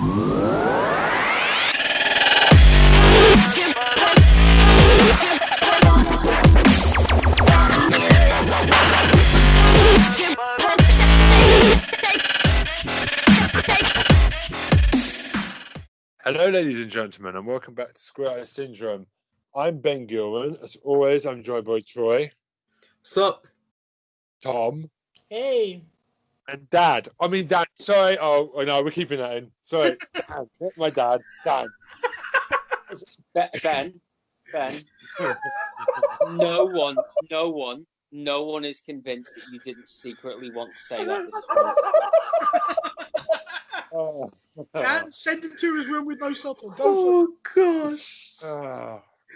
Hello, ladies and gentlemen, and welcome back to Square Eyes Syndrome. I'm Ben Gilman. As always, I'm joined by Troy. Sup? Tom. Hey. And Dad. Sorry. Oh, no, we're keeping that in. Sorry. Dan, not my dad. Dan. Ben. No one is convinced that you didn't secretly want to say that this whole time. And send him to his room with no supper. Oh, God.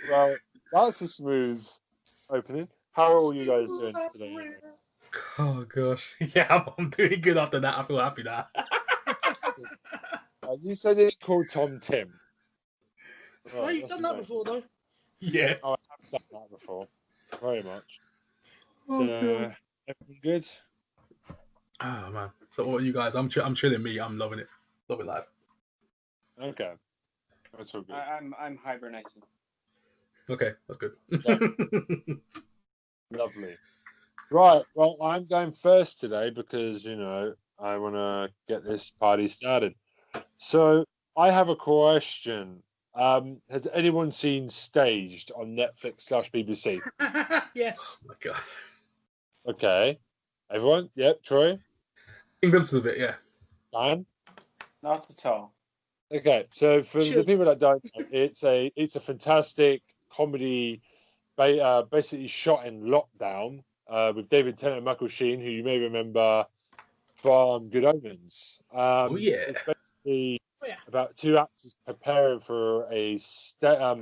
Well, that's a smooth opening. How are all you guys doing today? Oh, gosh. Yeah, I'm doing good after that. I feel happy now. You said it called Tom Tim. Oh, you've done that before, though. Yeah. Oh, I have done that before. Very much. Oh, God. Everything good? Oh, man. So what are you guys? I'm chilling me. I'm loving it. Love it live. Okay. That's all good. I'm hibernating. Okay, that's good. Yeah. Lovely. Right, well, I'm going first today because, I want to get this party started. So, I have a question. Has anyone seen Staged on Netflix/BBC? Yes. Oh, my God. Okay. Everyone? Yep, Troy? England's a bit, yeah. Dan? Not at all. Okay, so for the people that don't know, it's a fantastic comedy basically shot in lockdown with David Tennant and Michael Sheen, who you may remember from Good Omens. It's basically about two actors preparing for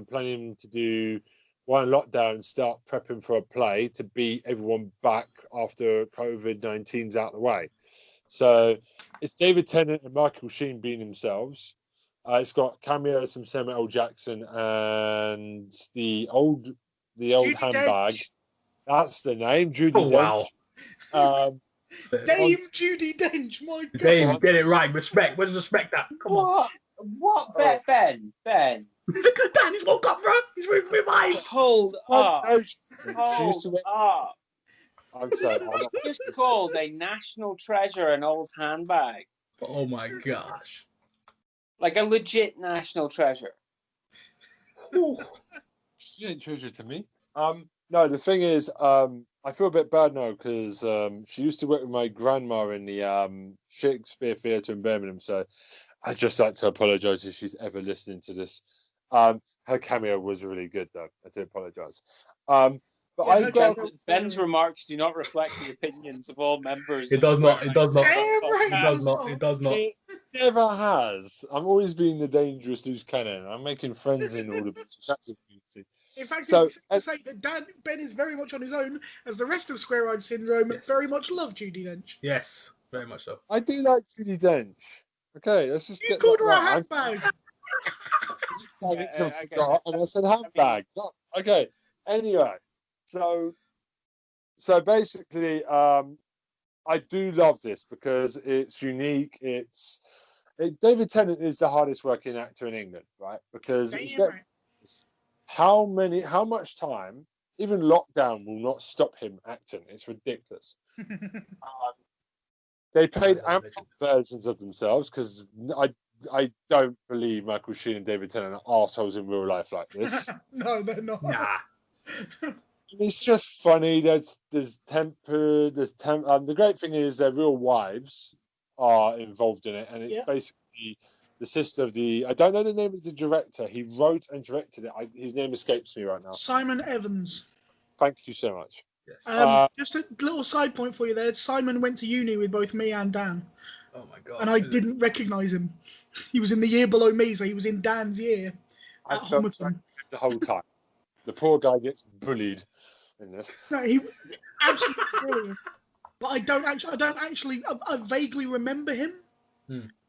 planning to do one lockdown, start prepping for a play to beat everyone back after COVID-19's out of the way. So it's David Tennant and Michael Sheen being themselves. It's got cameos from Samuel L. Jackson and the old handbag. Dench. That's the name, Judi Oh, Dench. wow. Dame Judi Dench, my God. Dave, get it right. Respect. Where's respect that? Come on. What? Ben. Look at Dan. He's woke up, bro. He's revived. Hold up. I'm sorry. You just called a national treasure an old handbag. Oh, my gosh. Like a legit national treasure. She ain't treasure to me. No, the thing is, I feel a bit bad now because she used to work with my grandma in the Shakespeare Theatre in Birmingham. So I just like to apologise if she's ever listening to this. Her cameo was really good, though. I do apologise. But I got Ben's remarks do not reflect the opinions of all members. It does not. It does not. It never has. I'm always being the dangerous loose cannon. I'm making friends in all the chatting community. In fact, So, to say that Ben is very much on his own, as the rest of Square Eyes Syndrome very much love Judi Dench. Yes, very much so. I do like Judi Dench. Okay, let's just You get called that her a right. handbag. And I said handbag. Okay. Anyway, so basically, I do love this because it's unique. David Tennant is the hardest working actor in England, right? Because how much time, even lockdown will not stop him acting. It's ridiculous. They played ample versions of themselves because I don't believe Michael Sheen and David Tennant are arseholes in real life like this. No, they're not. Nah. It's just funny. There's temper. The great thing is their real wives are involved in it, and it's basically the sister of the. I don't know the name of the director. He wrote and directed it. His name escapes me right now. Simon Evans. Thank you so much. Yes. Just a little side point for you there. Simon went to uni with both me and Dan. Oh my God. And I didn't recognise him. He was in the year below me, so he was in Dan's year at Homerton. The whole time. The poor guy gets bullied in this. No, he was absolutely brilliant. But I vaguely remember him.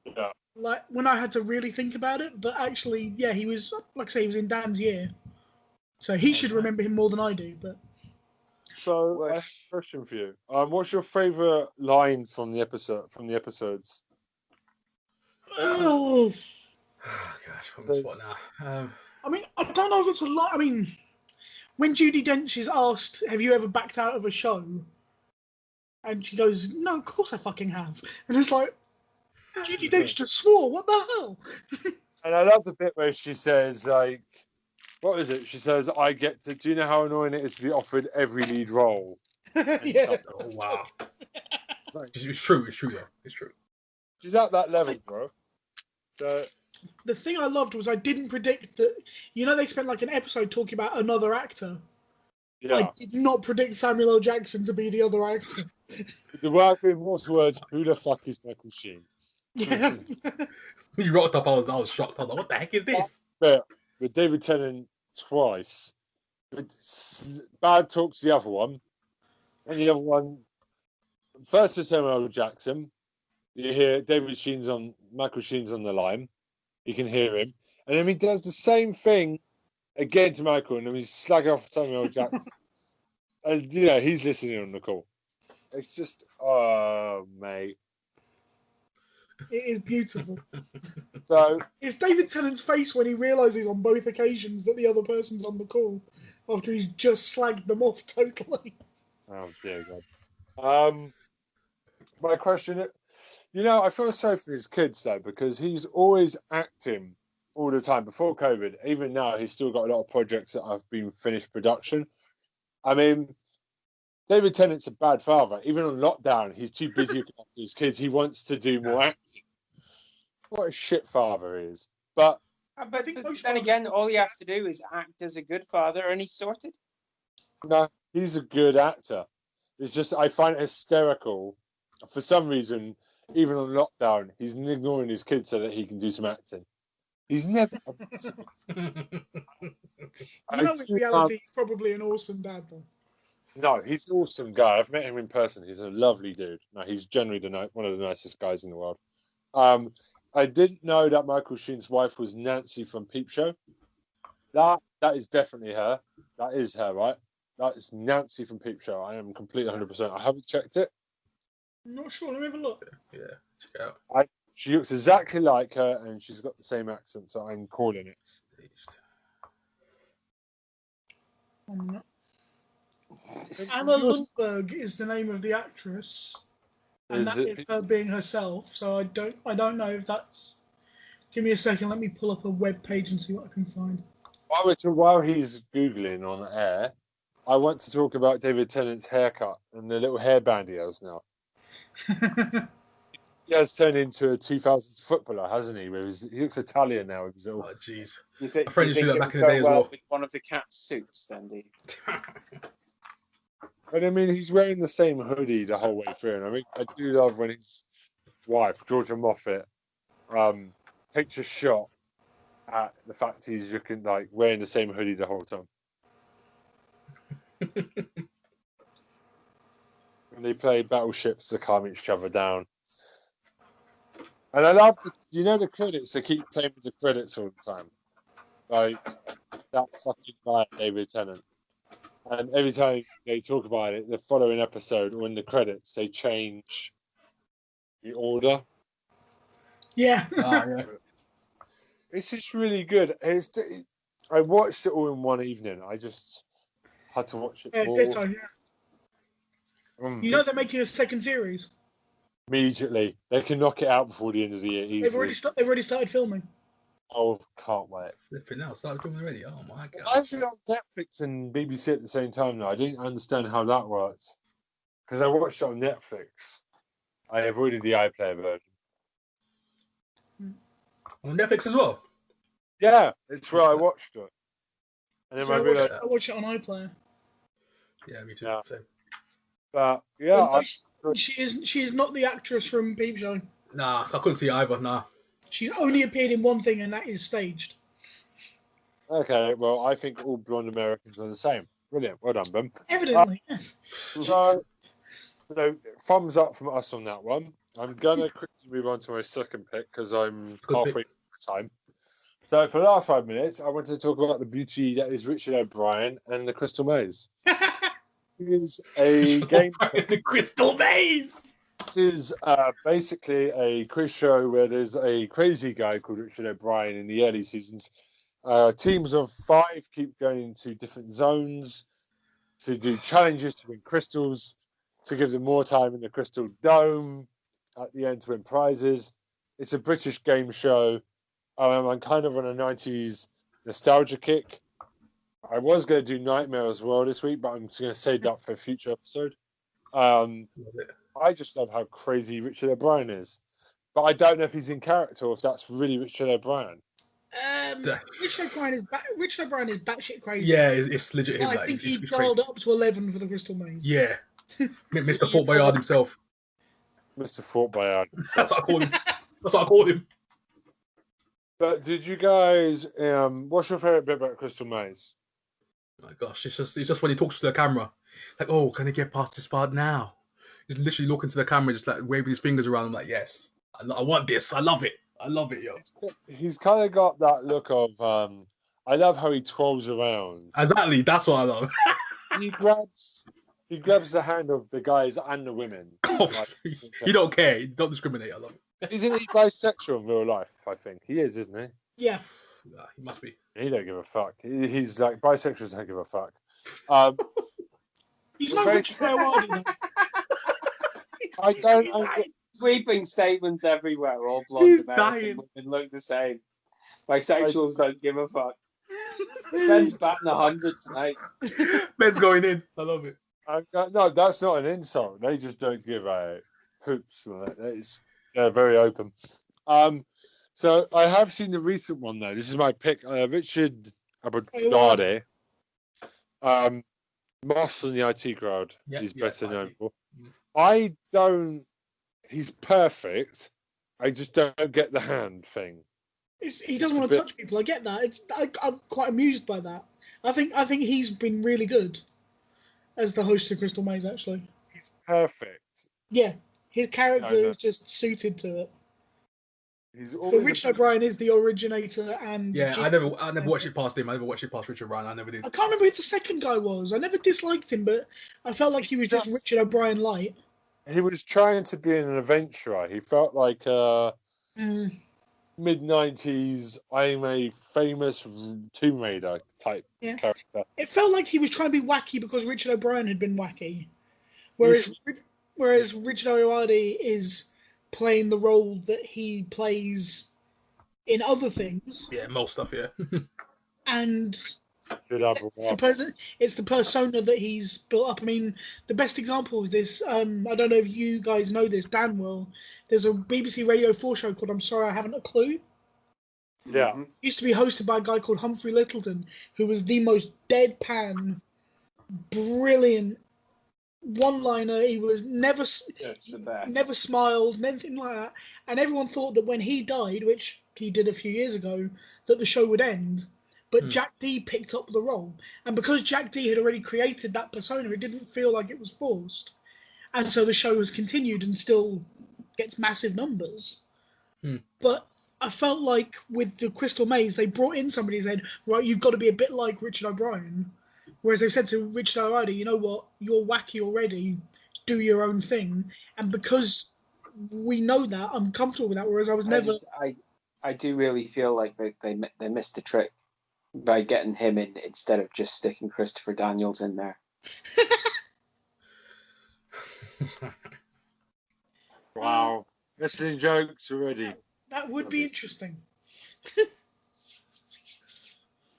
Yeah. Like, when I had to really think about it. But actually, yeah, he was, like I say, he was in Dan's year. So he should remember him more than I do, but... So, I have a question for you. What's your favourite line from the episodes? Oh, Oh gosh, put me on the spot now. I mean, I don't know if it's a lot. I mean, when Judi Dench is asked, "Have you ever backed out of a show?" and she goes, "No, of course I fucking have," and it's like, Judi Dench just swore. What the hell? And I love the bit where she says, like, what is it? She says, "I get to. Do you know how annoying it is to be offered every lead role?" Yeah. Oh wow. Like, It's true. It's true though. It's true. she's at that level, bro. So The thing I loved was I didn't predict that. You know, they spent like an episode talking about another actor. yeah, I did not predict Samuel L. Jackson to be the other actor. the word in most words, who the fuck is Michael Sheen? Yeah. When you wrote up, I was shocked. I was like, what the heck is this? But with David Tennant twice, Bad Talk's the other one, and the other one, first is Samuel L. Jackson. You hear Michael Sheen's on the line. You can hear him, and then he does the same thing again to Michael, and then he's slagging off Samuel L. Jackson. And he's listening on the call. It's just, oh mate. It is beautiful. So It's David Tennant's face when he realises on both occasions that the other person's on the call after he's just slagged them off totally. oh dear God. My question, I feel sorry for his kids though, because he's always acting all the time. Before COVID, even now, he's still got a lot of projects that have been finished production. I mean, David Tennant's a bad father. Even on lockdown, he's too busy looking after his kids. He wants to do more acting. What a shit father he is. But then again, all he has to do is act as a good father, and he's sorted. no, he's a good actor. It's just I find it hysterical. For some reason, even on lockdown, he's ignoring his kids so that he can do some acting. He's never. In reality, he's probably an awesome dad, though. No, he's an awesome guy. I've met him in person. He's a lovely dude. No, he's generally one of the nicest guys in the world. I didn't know that Michael Sheen's wife was Nancy from Peep Show. That is definitely her. That is her, right? That is Nancy from Peep Show. I am completely 100%. I haven't checked it. I'm not sure. Let me have a look. Yeah, check it out. She looks exactly like her, and she's got the same accent, so I'm calling it. Anna Lundberg is the name of the actress, and that is her being herself. So I don't know if that's. Give me a second. Let me pull up a web page and see what I can find. While he's googling on air, I want to talk about David Tennant's haircut and the little hairband he has now. He has turned into a 2000s footballer, hasn't he? He looks Italian now. Oh, jeez. You think used to do that back in the day as well. With one of the cat's suits, then, do you? But I mean, he's wearing the same hoodie the whole way through. And I mean, I do love when his wife, Georgia Moffat, takes a shot at the fact he's looking like wearing the same hoodie the whole time. When they play battleships to calm each other down. And I love, the credits. They keep playing with the credits all the time. Like that fucking guy, David Tennant. And every time they talk about it, the following episode or in the credits, they change the order. Yeah. Yeah. It's just really good. I watched it all in one evening. I just had to watch it all. Ditto, yeah. You know they're making a second series. Immediately. They can knock it out before the end of the year easily. They've already started filming. Oh, can't wait. Flipping now, started filming already. Oh my god. Why is it on Netflix and BBC at the same time now? I didn't understand how that worked. Because I watched it on Netflix. I avoided the iPlayer version. On Netflix as well? Yeah, it's where I watched it. And then So I realised. I watched it on iPlayer. Yeah, me too. Yeah. Same. But yeah, she is not the actress from Peep Show. Nah, I couldn't see it either. Nah. She's only appeared in one thing, and that is staged. okay, well, I think all blonde Americans are the same. Brilliant. Well done, Ben. Evidently, yes. So, thumbs up from us on that one. I'm going to quickly move on to my second pick because I'm halfway through time. So, for the last 5 minutes, I wanted to talk about the beauty that is Richard O'Brien and the Crystal Maze. It is a game. The Crystal Maze! This is basically a quiz show where there's a crazy guy called Richard O'Brien in the early seasons. Teams of 5 keep going to different zones to do challenges to win crystals, to give them more time in the crystal dome at the end to win prizes. It's a British game show. I'm kind of on a 90s nostalgia kick. I was going to do Nightmare as well this week, but I'm just going to save that for a future episode. I just love how crazy Richard O'Brien is. But I don't know if he's in character or if that's really Richard O'Brien. Richard O'Brien is batshit crazy. Yeah, it's legit him. I Like, think he it's dialed crazy. up to 11 for the Crystal Maze. Yeah. Mr. Fort Boyard himself. Mr. Fort Boyard. That's what I call him. That's what I call him. But did you guys, what's your favourite bit about Crystal Maze? Oh my gosh, it's just when he talks to the camera. Like, oh, can I get past this part now? He's literally looking to the camera, just like waving his fingers around. I'm like, yes, I want this. I love it. I love it, yo. He's kind of got that look of, I love how he twirls around. Exactly, that's what I love. He grabs the hand of the guys and the women. He don't care. He don't discriminate. I love it. Isn't he bisexual in real life? I think he is, isn't he? Yeah. He must be. He don't give a fuck. He's like, bisexuals don't give a fuck. He's not Richard O'Brien, though. I don't. Sweeping statements everywhere. All blonde He's American dying. women look the same. Bisexuals don't give a fuck. Ben's batting 100 tonight. Ben's going in. I love it. No, that's not an insult. They just don't give a poops. They're very open. So I have seen the recent one though. This is my pick. Richard Abadade. Moss from the IT crowd. He's better known for. I don't. He's perfect. I just don't get the hand thing. He doesn't want to touch people. I get that. I'm quite amused by that. I think he's been really good as the host of Crystal Maze. Actually, He's perfect. yeah, his character is just suited to it. But Richard O'Brien is the originator, and I never watched it past him. I never watched it past Richard O'Brien. I never did. I can't remember who the second guy was. I never disliked him, but I felt like he was just Richard O'Brien light. He was trying to be an adventurer. He felt like mid-90s, I'm a famous Tomb Raider type character. It felt like he was trying to be wacky because Richard O'Brien had been wacky. Whereas Richard O'Brien is playing the role that he plays in other things. Yeah, most stuff, yeah. And it's the persona that he's built up. I mean, the best example of this, I don't know if you guys know this, Dan will. There's a BBC Radio 4 show called I'm Sorry I Haven't a Clue. Yeah. It used to be hosted by a guy called Humphrey Littleton, who was the most deadpan, brilliant one-liner. He was never smiled, anything like that. And everyone thought that when he died, which he did a few years ago, that the show would end. But Jack D picked up the role. And because Jack D had already created that persona, it didn't feel like it was forced. And so the show has continued and still gets massive numbers. But I felt like with the Crystal Maze, they brought in somebody who said, right, you've got to be a bit like Richard O'Brien. Whereas they said to Richard O'Brien, you know what, you're wacky already, do your own thing. And because we know that, I'm comfortable with that, whereas I was never... I do really feel like they missed a trick by getting him in instead of just sticking Christopher Daniels in there. Wow. Listening jokes already. That would be interesting.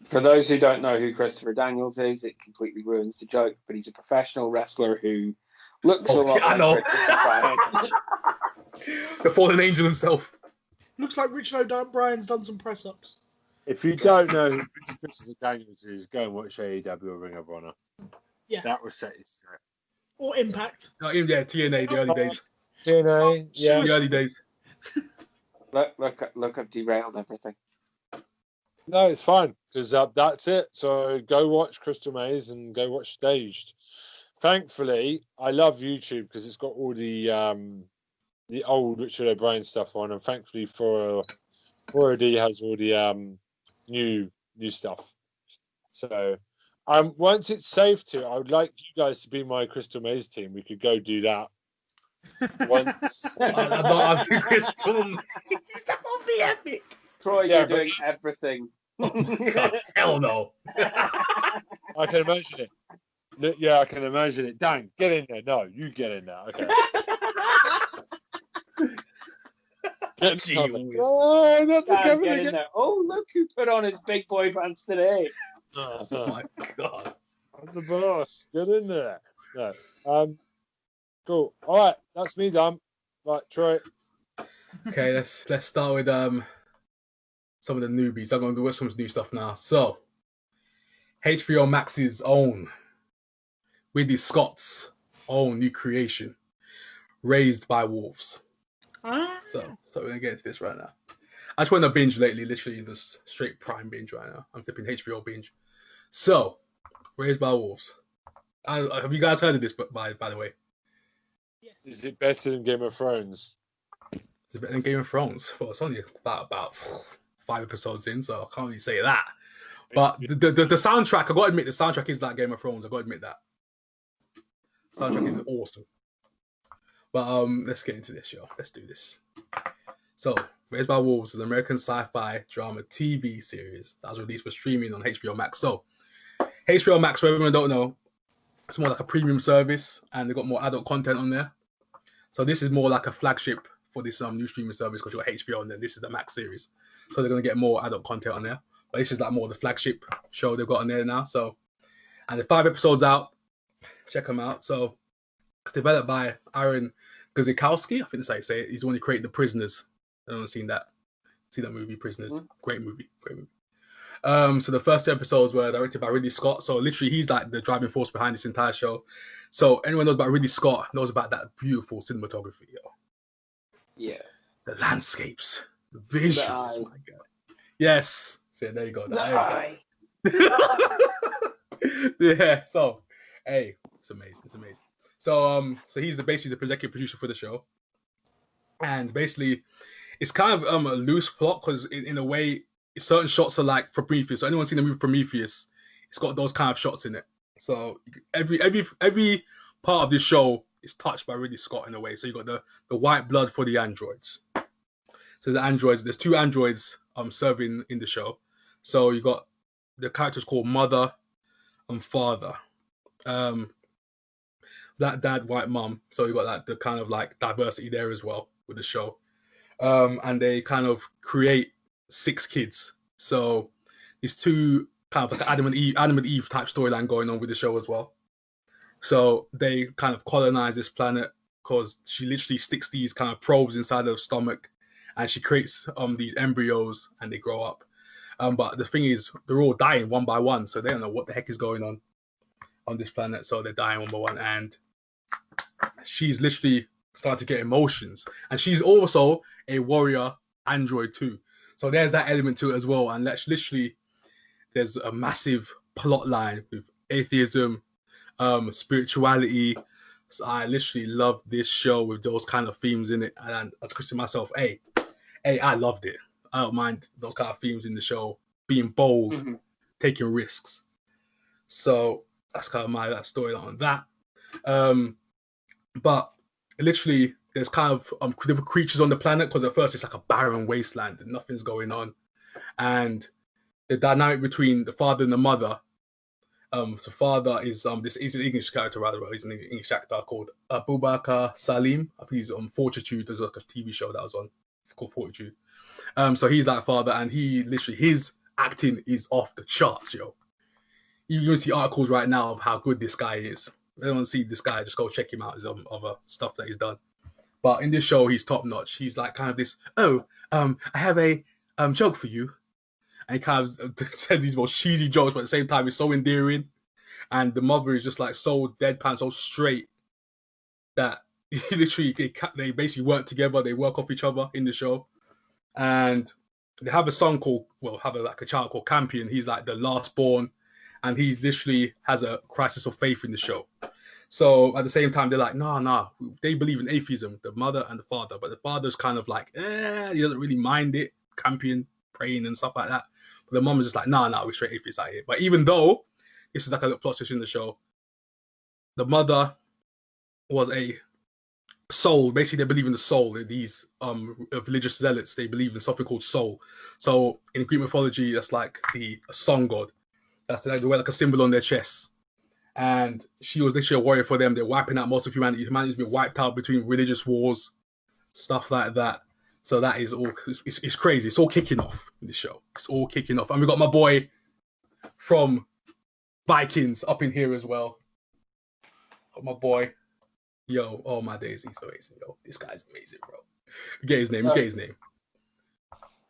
For those who don't know who Christopher Daniels is, it completely ruins the joke, but he's a professional wrestler who looks a lot like the fallen angel himself. Looks like Richard O'Brien's done some press-ups. If you don't know who Christopher Daniels is, go and watch AEW or Ring of Honor. Yeah. That was set his set. Or Impact. TNA, the early days. TNA, yeah. The early days. Look, I've derailed everything. No, it's fine, because that's it. So go watch Crystal Maze and go watch Staged. Thankfully, I love YouTube because it's got all the old Richard O'Brien stuff on, and thankfully for 4OD has all the new stuff. So once it's safe to, I would like you guys to be my Crystal Maze team. We could go do that. once. I think it's too. That would be epic. Troy, Yeah, you're but doing everything. Oh my God, hell no. I can imagine it. Yeah, I can imagine it. Dan, get in there. No, you get in there. Okay. Get in Gee there. whiz. Oh, not the Dan, camera get in again. there. Oh, look who put on his big boy pants today. Oh my God. I'm the boss. Get in there. No. Cool. All right, that's me done. Right, Troy. Okay, let's start with some of the newbies. I'm going to do some new stuff now. So, HBO Max's own Ridley Scott's own new creation, Raised by Wolves. So we're gonna get into this right now. I just went on a binge lately, literally just straight prime binge right now. I'm flipping HBO binge. So, Raised by Wolves. Have you guys heard of this? By the way, Is it better than Game of Thrones? it's better than Game of Thrones. Well, it's only about 5 episodes in, so I can't really say that. But the soundtrack, I gotta admit, the soundtrack is like Game of Thrones. I gotta admit that. The soundtrack is awesome. But let's get into this, yo. Let's do this. So, Raised by Wolves is an American sci-fi drama TV series that was released for streaming on HBO Max. So, HBO Max, for everyone who don't know, it's more like a premium service, and they got more adult content on there. So this is more like a flagship for this new streaming service because you got HBO, and then this is the Max series. So they're gonna get more adult content on there. But this is like more the flagship show they've got on there now. So, and the 5 episodes out. Check them out. So it's developed by Aaron Guzikowski. I think that's how you say it. He's the one who created The Prisoners. I don't know, seen that movie, Prisoners. Mm-hmm. Great movie. So the first 2 episodes were directed by Ridley Scott. So literally, he's like the driving force behind this entire show. So anyone knows about Ridley Scott knows about that beautiful cinematography, yo. Yeah. The landscapes, the visuals. My God. Yes. So there you go. Yeah. So, hey, it's amazing. So he's basically the executive producer for the show, and basically, it's kind of a loose plot because in a way, certain shots are like for Prometheus. So anyone seen the movie Prometheus, it's got those kind of shots in it. So every part of this show is touched by Ridley Scott in a way. So you got the white blood for the androids. So the androids, there's 2 androids serving in the show. So you got the characters called Mother and Father. Black dad, white mum. So you got like the kind of like diversity there as well with the show. And they kind of create 6 kids. So these 2 kind of like Adam and Eve type storyline going on with the show as well. So they kind of colonize this planet because she literally sticks these kind of probes inside her stomach, and she creates these embryos, and they grow up. But the thing is, they're all dying one by one, so they don't know what the heck is going on this planet. So they're dying one by one, and she's literally starting to get emotions, and she's also a warrior android too. So there's that element to it as well, and that's literally there's a massive plot line with atheism, spirituality. So I literally love this show with those kind of themes in it, and I was thinking to myself, hey, I loved it. I don't mind those kind of themes in the show, being bold, taking risks. So that's kind of my storyline on that. But literally, there's kind of different creatures on the planet because at first it's like a barren wasteland and nothing's going on. And the dynamic between the father and the mother. The father is he's an English character rather. He's an English actor called Abubakar Salim. I think he's on Fortitude. There's like a TV show that was on called Fortitude. So he's that father, and he literally his acting is off the charts, yo. You can see articles right now of how good this guy is. If you want to see this guy, just go check him out. His other stuff that he's done. But in this show, he's top notch. He's like kind of this. I have a joke for you. And he kind of said these most cheesy jokes, but at the same time, it's so endearing. And the mother is just like so deadpan, so straight that literally they basically work together. They work off each other in the show. And they have a son called, a child called Campion. He's like the last born. And he literally has a crisis of faith in the show. So at the same time, they're like, nah. They believe in atheism, the mother and the father. But the father's kind of like, he doesn't really mind it. Campion, praying and stuff like that. But the mom is just like, nah, we're straight atheists out here. But even though this is like a little plot twist in the show, the mother was a soul. Basically, they believe in the soul. These religious zealots, they believe in something called soul. So in Greek mythology, that's like a sun god. That's like they wear like a symbol on their chest. And she was literally a warrior for them. They're wiping out most of humanity. Humanity's been wiped out between religious wars, stuff like that. So that is all. It's crazy. It's all kicking off in the show. It's all kicking off, and we got my boy from Vikings up in here as well. My boy. Yo, oh my days, he's amazing, yo. This guy's amazing, bro. Get his name, get his name.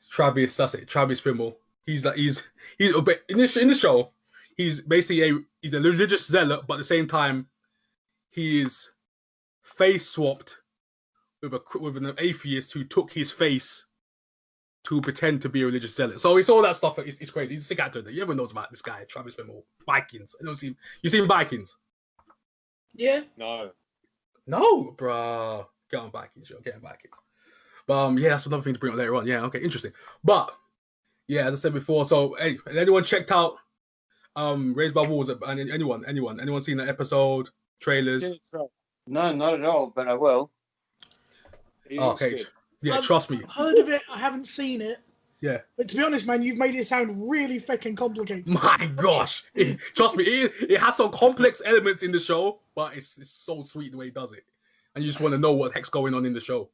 Travis, that's it. Travis Fimmel. He's a bit in the show. He's basically he's a religious zealot, but at the same time, he is face swapped with an atheist who took his face to pretend to be a religious zealot. So it's all that stuff. It's crazy. He's a sick actor. You ever knows about this guy, Travis Fimmel. Vikings. I don't see. You seen Vikings? Yeah. No, bro. Get on Vikings, yo. Get on Vikings. But yeah, that's another thing to bring up later on. Yeah, okay, interesting. But yeah, as I said before, so hey, anyone checked out Raised by Wolves? Anyone seen the episode, trailers? No, not at all, but I will. Okay. Yeah, trust me. I've heard of it, I haven't seen it. Yeah. But to be honest, man, you've made it sound really fucking complicated. My gosh. Trust me, it has some complex elements in the show, but it's so sweet the way he does it. And you just want to know what the heck's going on in the show.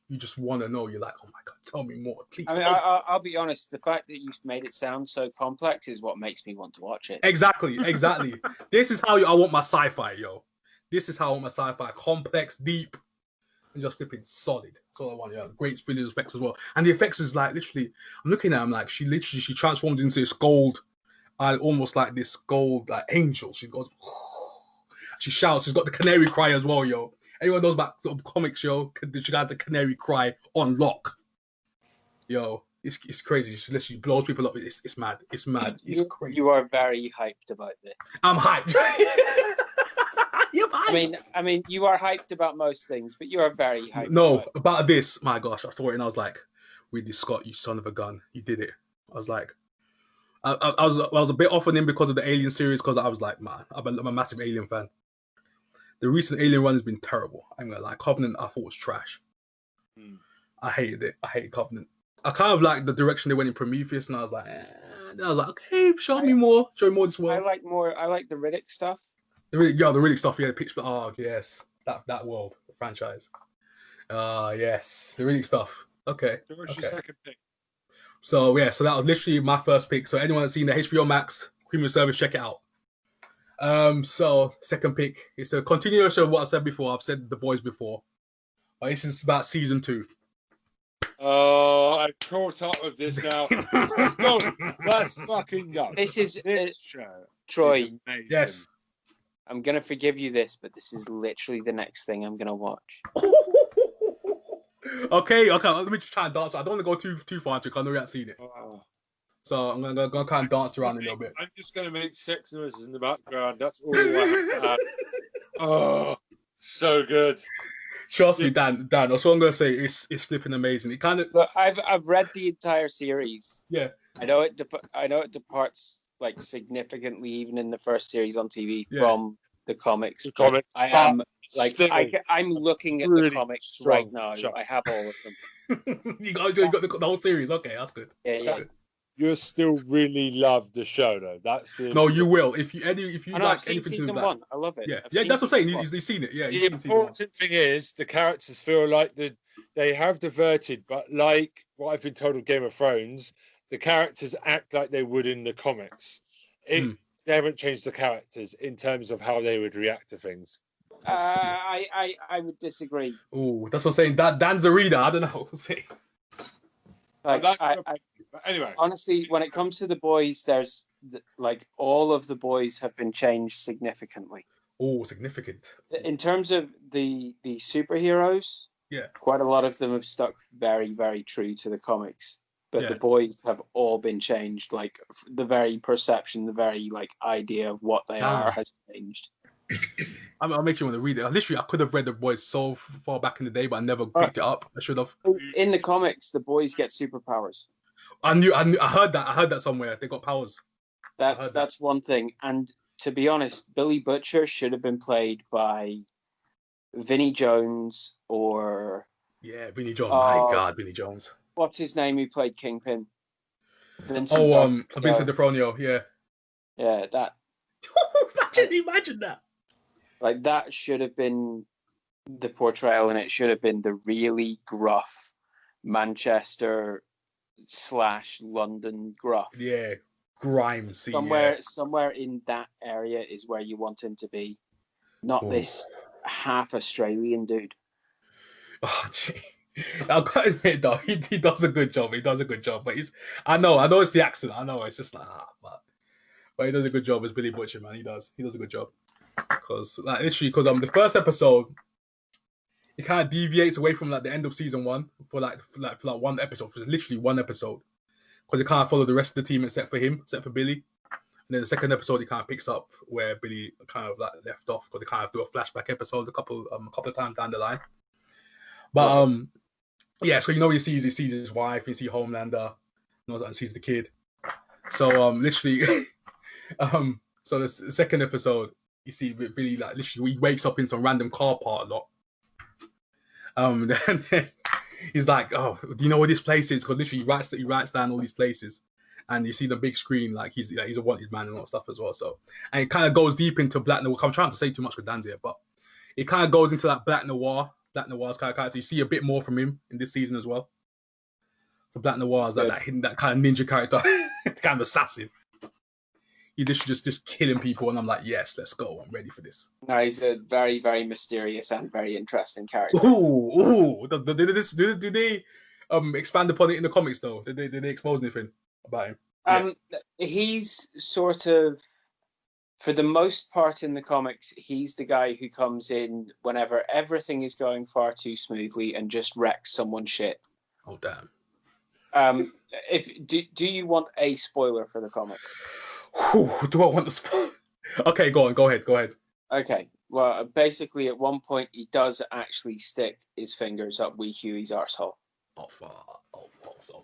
You just want to know. You're like, oh my God, tell me more, please. I mean, I'll be honest. The fact that you made it sound so complex is what makes me want to watch it. Exactly. This is how I want my sci-fi, yo. This is how I want my sci-fi. Complex, deep, and just flipping solid. That's all I want, yeah. Great visual effects as well. And the effects is like, literally, I'm looking at him like, she transforms into this gold, almost like this gold, like angel. She goes, she shouts. She's got the canary cry as well, yo. Anyone knows about comics, yo? She got the canary cry on lock. Yo, it's crazy. She literally blows people up. It's mad. It's mad. It's crazy. You are very hyped about this. I'm hyped. You're hyped. I mean, you are hyped about most things, but you are very hyped. No, about this, my gosh, I saw it and I was like, Ridley Scott, you son of a gun, you did it. I was like, I was a bit off on him because of the Alien series, because I was like, man, I'm a massive Alien fan. The recent Alien run has been terrible. I'm gonna lie. Covenant, I thought was trash. I hated it. I hated Covenant. I kind of like the direction they went in Prometheus, and I was like, and I was like, okay, show me more this world. I like the Riddick stuff. The Riddick stuff. Yeah, pitch. Oh yes, that world, the franchise. Yes, the Riddick stuff. Okay. What's your second pick? So yeah, so that was literally my first pick. So anyone that's seen the HBO Max premium service, check it out. So second pick, it's a continuation of what I said before. I've said The Boys before. This is about season 2. Oh, I'm caught up with this now. Let's go. Let's fucking go. This show. Troy. Yes. I'm gonna forgive you this, but this is literally the next thing I'm gonna watch. Okay. Let me just try and dance. I don't want to go too far into it because I know you haven't seen it. So I'm gonna go kind of dance around a little bit. I'm just gonna make sex noises in the background. That's all I have to add. Oh, so good. Trust me, Dan. That's what I'm gonna say. It's flipping amazing. It kind of. Look, I've read the entire series. Yeah. I know it departs like significantly, even in the first series on TV, from the comics. I am I'm looking at the comics right now. I have all of them. you got the whole series. Okay, that's good. Yeah. You still really love the show, though. No, you will. If you like I've seen anything season to 1. I love it. Yeah, that's what I'm saying. He's seen it. Yeah. The important thing is the characters feel like they have diverted, but like what I've been told of Game of Thrones, the characters act like they would in the comics. They haven't changed the characters in terms of how they would react to things. I would disagree. Oh, that's what I'm saying. Dan's a reader. I don't know. Anyway, honestly, when it comes to the boys, there's like all of the boys have been changed significantly. Oh, significant. In terms of the superheroes, quite a lot of them have stuck very, very true to the comics. But the boys have all been changed. Like the very perception, the very like idea of what they are has changed. I'll make you want to read it. Literally, I could have read The Boys so far back in the day, but I never picked it up. I should have. In the comics, the boys get superpowers. I heard that. I heard that somewhere. They got powers. That's one thing. And to be honest, Billy Butcher should have been played by Vinnie Jones or Vinnie Jones. My God, Vinnie Jones. What's his name? Who played Kingpin? Vincent D'Onofrio. Yeah. Yeah, that. Imagine that. Like that should have been the portrayal, and it should have been the really gruff Manchester / London gruff. Yeah, grime scene. Somewhere in that area is where you want him to be, not this half Australian dude. Oh, gee. I've got to admit though, he does a good job. But I know it's the accent. I know it's just like but he does a good job as Billy Butcher, man. He does a good job. Because the first episode, it kind of deviates away from like the end of season 1 for one episode, for literally one episode, because it kind of followed the rest of the team except for Billy. And then the second episode, it kind of picks up where Billy kind of like left off, because they kind of do a flashback episode a couple of times down the line. But so he sees his wife, he sees Homelander, and sees the kid. So literally, so the second episode, you see Billy like literally he wakes up in some random car part a lot. Then he's like, "Oh, do you know where this place is?" Because literally he writes down all these places, and you see the big screen like he's a wanted man and all that stuff as well. So, and it kind of goes deep into Black Noir. I'm trying to say too much with Dan's here, but it kind of goes into that Black Noir's kind of character. You see a bit more from him in this season as well. So Black Noir is that kind of ninja character, kind of assassin. He just killing people, and I'm like, yes, let's go. I'm ready for this. No, he's a very, very mysterious and very interesting character. Ooh. Do they expand upon it in the comics though? Did they expose anything about him? He's sort of, for the most part in the comics, he's the guy who comes in whenever everything is going far too smoothly and just wrecks someone's shit. Oh damn. Do you want a spoiler for the comics? Do I want the spoiler? Okay, go ahead. Okay, well, basically at one point he does actually stick his fingers up Wee Huey's arsehole. Oh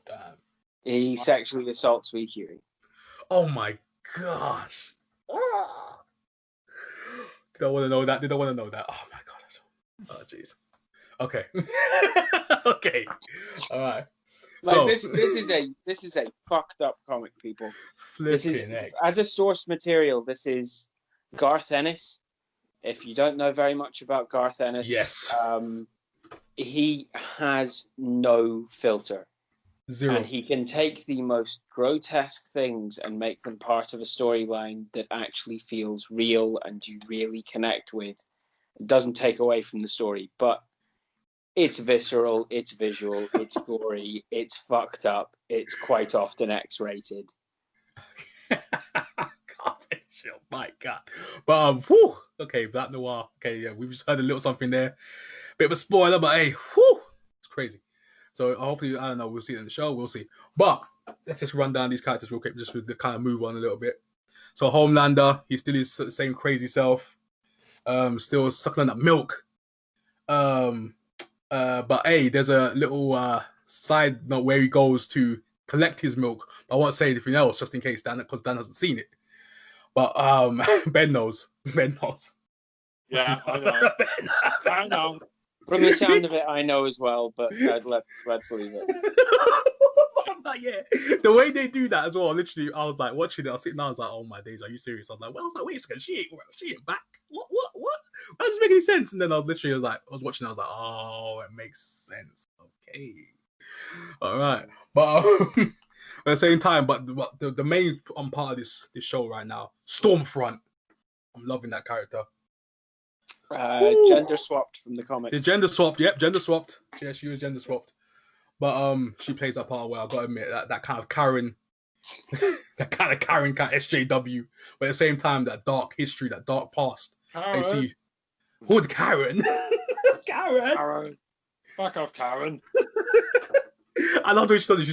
damn. He sexually assaults Wee Huey. Oh my gosh. Did I want to know that? Oh my god. Oh jeez. Okay. Okay. All right. Like this is a fucked up comic, people. As a source material, this is Garth Ennis. If you don't know very much about Garth Ennis, yes, he has no filter. Zero. And he can take the most grotesque things and make them part of a storyline that actually feels real and you really connect with. It doesn't take away from the story, but it's visceral, it's visual, it's gory, it's fucked up, it's quite often X-rated. My God. But okay, Black Noir. Okay, yeah, we've just heard a little something there. Bit of a spoiler, but hey, it's crazy. So hopefully, I don't know, we'll see it in the show, we'll see. But let's just run down these characters real quick, just to kind of move on a little bit. So Homelander, he's still his same crazy self, still suckling that milk. But hey, there's a little side note where he goes to collect his milk. I won't say anything else just in case because Dan hasn't seen it. But Ben knows. Yeah, I know. I know. From the sound of it, I know as well. But let's leave it. But yeah, the way they do that as well. Literally, I was like watching it. I was sitting there. I was like, "Oh my days, are you serious?" I was like, "Wait a second, she ain't back. What? That doesn't make any sense." And then I was watching. I was like, "Oh, it makes sense. Okay, all right." But at the same time, but the main part of this show right now, Stormfront. I'm loving that character. Gender swapped from the comics. The gender swapped. Yep, gender swapped. Yeah, she was gender swapped. But she plays that part well. I've got to admit that kind of Karen, kind of SJW, but at the same time that dark history, that dark past. Karen. You see, who's Karen? Karen. Fuck off, Karen. I love what she does.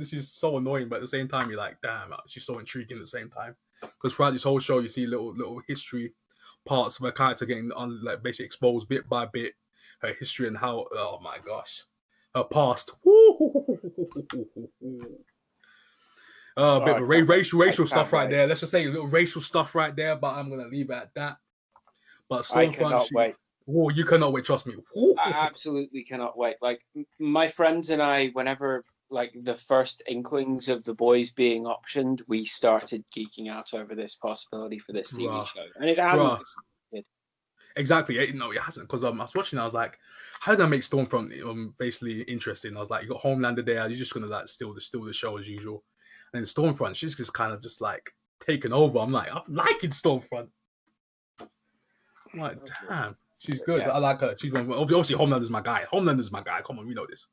She's so annoying, but at the same time, you're like, damn, she's so intriguing at the same time. Because throughout this whole show, you see little history parts of her character getting basically exposed bit by bit, her history and how, oh my gosh, her past. A bit of racial stuff right there. Let's just say a little racial stuff right there, but I'm gonna leave it at that. But Stormfront, Oh, you cannot wait. Trust me. I absolutely cannot wait. Like my friends and I, whenever like the first inklings of The Boys being optioned, we started geeking out over this possibility for this TV show, and it hasn't disappeared. Exactly. No, it hasn't. Because I was watching, I was like, how are they gonna make Stormfront basically interesting? I was like, you got Homelander there, you're just gonna like steal the show as usual. And then Stormfront, she's just kind of just like taken over. I'm like, I'm liking Stormfront. I'm like, damn, she's good. Yeah. I like her. She's obviously Homelander's my guy. Homelander's my guy. Come on, we know this.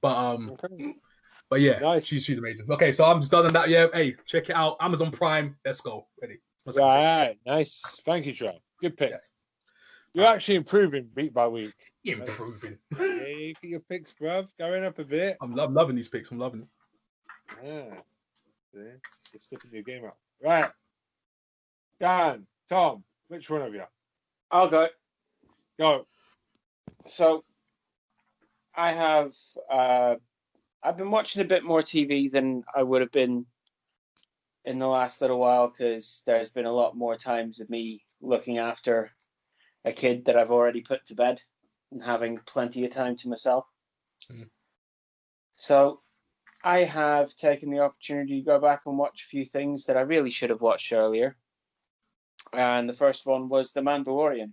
But yeah, nice. she's amazing. Okay, so I'm just done on that. Yeah, hey, check it out. Amazon Prime. Let's go. Ready? Right, nice. Thank you, Trey. Good pick. Yeah. You're actually improving week by week. Improving. Yeah, your picks, bruv. Going up a bit. I'm loving these picks. I'm loving them. Yeah. You're stepping your game up. Right. Dan, Tom, which one of you? I'll go. Go. So, I have. I've been watching a bit more TV than I would have been in the last little while because there's been a lot more times of me looking after a kid that I've already put to bed and having plenty of time to myself. Mm. So I have taken the opportunity to go back and watch a few things that I really should have watched earlier. And the first one was The Mandalorian.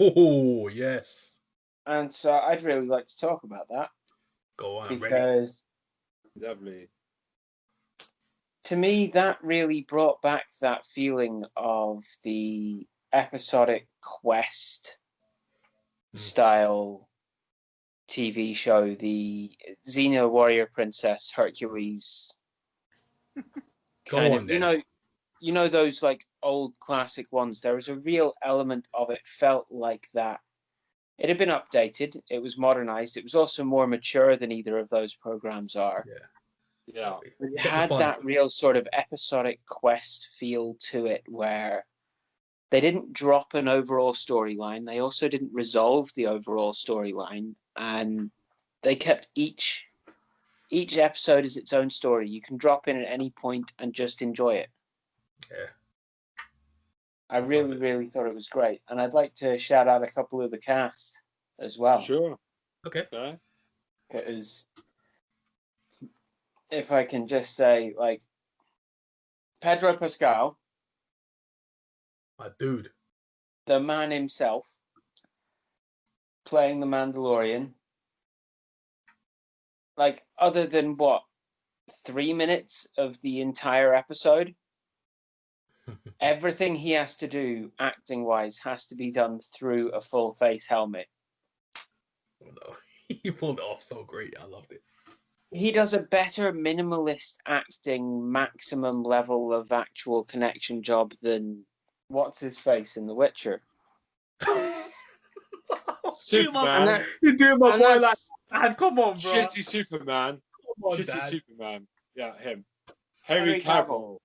Oh, yes. And so I'd really like to talk about that. Go on, because ready. Lovely. To me, that really brought back that feeling of the episodic quest style TV show, the Xena Warrior Princess Hercules. You know those like old classic ones. There was a real element of it felt like that. It had been updated. It was modernized. It was also more mature than either of those programs are. Yeah. It had that real sort of episodic quest feel to it where they didn't drop an overall storyline. They also didn't resolve the overall storyline. And they kept each episode as its own story. You can drop in at any point and just enjoy it. Yeah. I really, really thought it was great. And I'd like to shout out a couple of the cast as well. Sure. Okay. Because if I can just say, like, Pedro Pascal. My dude. The man himself. Playing the Mandalorian. Like, other than, 3 minutes of the entire episode? Everything he has to do, acting-wise, has to be done through a full-face helmet. Oh, no. He pulled it off so great. I loved it. He does a better minimalist acting, maximum level of actual connection job than what's-his-face in The Witcher. Superman. You're doing my boy like that. Come on, bro. Shitty Superman. Dad. Superman. Yeah, him. Henry Cavill.